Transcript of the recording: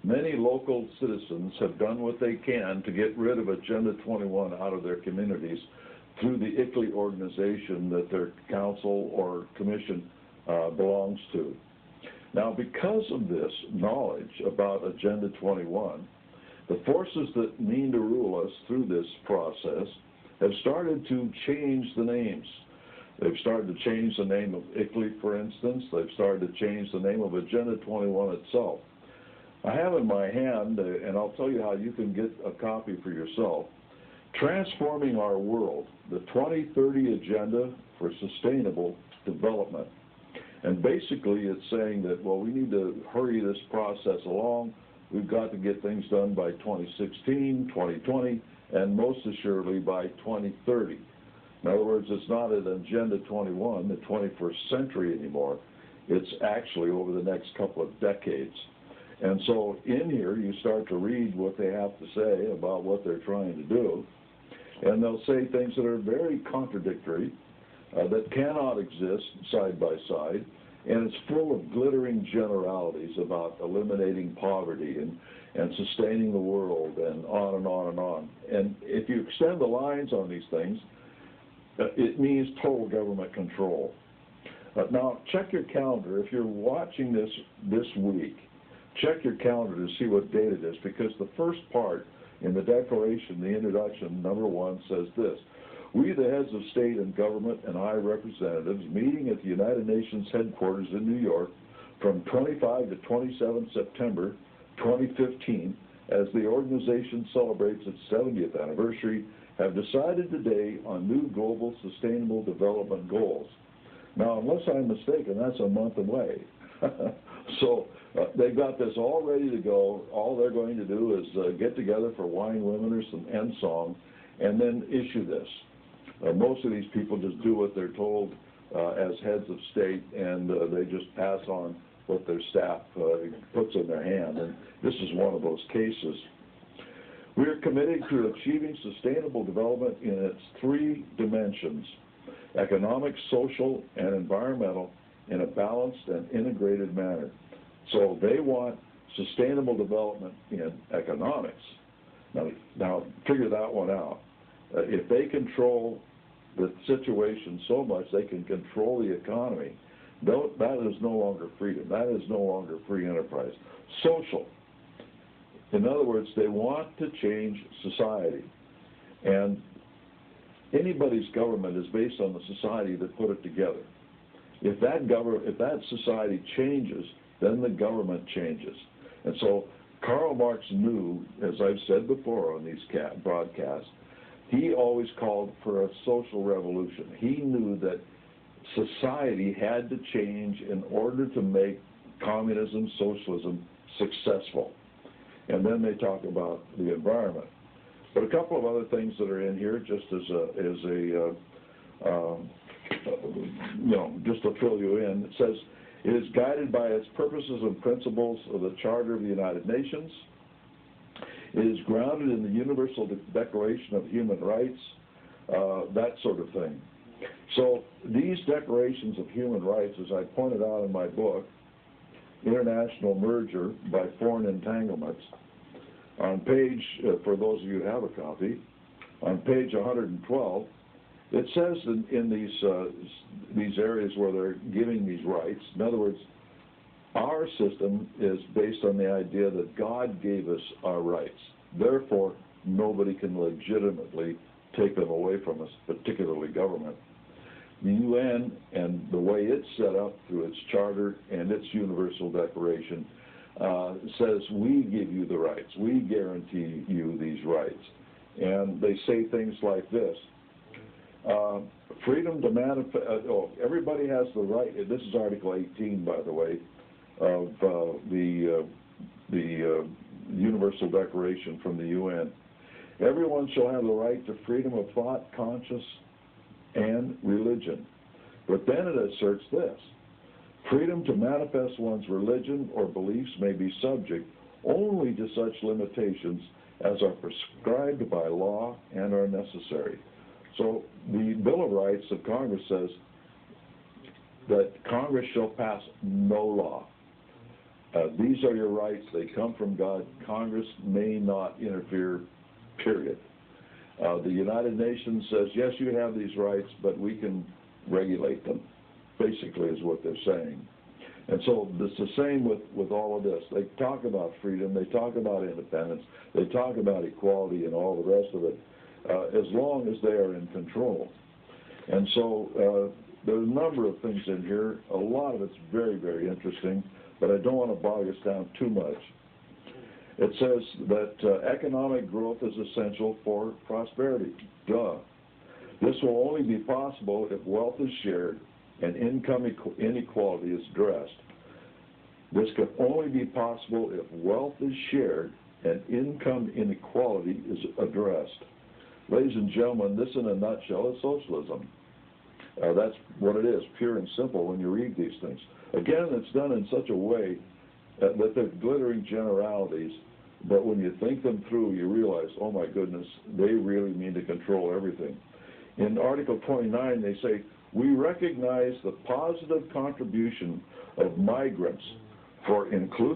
Many local citizens have done what they can to get rid of Agenda 21 out of their communities through the ICLEI organization that their council or commission belongs to. Now, because of this knowledge about Agenda 21, the forces that mean to rule us through this process have started to change the names. They've started to change the name of ICLEI, for instance. They've started to change the name of Agenda 21 itself. I have in my hand, and I'll tell you how you can get a copy for yourself, Transforming Our World, the 2030 Agenda for Sustainable Development. And basically it's saying that, well, we need to hurry this process along. We've got to get things done by 2016, 2020, and most assuredly by 2030. In other words, it's not an Agenda 21, the 21st century anymore. It's actually over the next couple of decades. And so in here, you start to read what they have to say about what they're trying to do. And they'll say things that are very contradictory, that cannot exist side by side. And it's full of glittering generalities about eliminating poverty and sustaining the world and on and on and on. And if you extend the lines on these things, it means total government control. Now, check your calendar. If you're watching this week, check your calendar to see what date it is, because the first part in the declaration, the introduction, number 1, says this: "We, the heads of state and government and high representatives, meeting at the United Nations headquarters in New York from 25 to 27 September 2015, as the organization celebrates its 70th anniversary, have decided today on new global sustainable development goals." Now, unless I'm mistaken, that's a month away. So they've got this all ready to go. All they're going to do is get together for wine, women, or some end song, and then issue this. Most of these people just do what they're told as heads of state, and they just pass on what their staff puts in their hand. And this is one of those cases. We are committed to achieving sustainable development in its 3 dimensions: economic, social, and environmental, in a balanced and integrated manner. So they want sustainable development in economics. Now figure that one out. If they control the situation so much they can control the economy, that is no longer freedom. That is no longer free enterprise. Social. In other words, they want to change society. And anybody's government is based on the society that put it together. If that society changes, then the government changes. And so Karl Marx knew, as I've said before on these broadcasts, he always called for a social revolution. He knew that society had to change in order to make communism, socialism successful. And then they talk about the environment. But a couple of other things that are in here, just as just to fill you in, it says, it is guided by its purposes and principles of the Charter of the United Nations. It is grounded in the Universal Declaration of Human Rights, that sort of thing. So these declarations of human rights, as I pointed out in my book, International Merger by Foreign Entanglements, on page, for those of you who have a copy, on page 112, it says in these areas where they're giving these rights, in other words, our system is based on the idea that God gave us our rights. Therefore, nobody can legitimately take them away from us, particularly government. The UN and the way it's set up through its charter and its Universal Declaration says we give you the rights, we guarantee you these rights. And they say things like this: freedom to manifest, everybody has the right, this is Article 18, by the way, of the Universal Declaration from the UN. Everyone shall have the right to freedom of thought, conscience, and religion. But then it asserts this: freedom to manifest one's religion or beliefs may be subject only to such limitations as are prescribed by law and are necessary. So the Bill of Rights of Congress says that Congress shall pass no law. These are your rights. They come from God. Congress may not interfere, period. The United Nations says, yes, you have these rights, but we can regulate them, basically is what they're saying. And so it's the same with all of this. They talk about freedom. They talk about independence. They talk about equality and all the rest of it, as long as they are in control. And so there's a number of things in here. A lot of it's very, very interesting, but I don't want to bog us down too much. It says that economic growth is essential for prosperity. Duh. This will only be possible if wealth is shared and income inequality is addressed. This can only be possible if wealth is shared and income inequality is addressed. Ladies and gentlemen, this in a nutshell is socialism. That's what it is, pure and simple when you read these things. Again, it's done in such a way that they're glittering generalities, but when you think them through, you realize, oh my goodness, they really mean to control everything. In Article 29, they say, we recognize the positive contribution of migrants for inclusive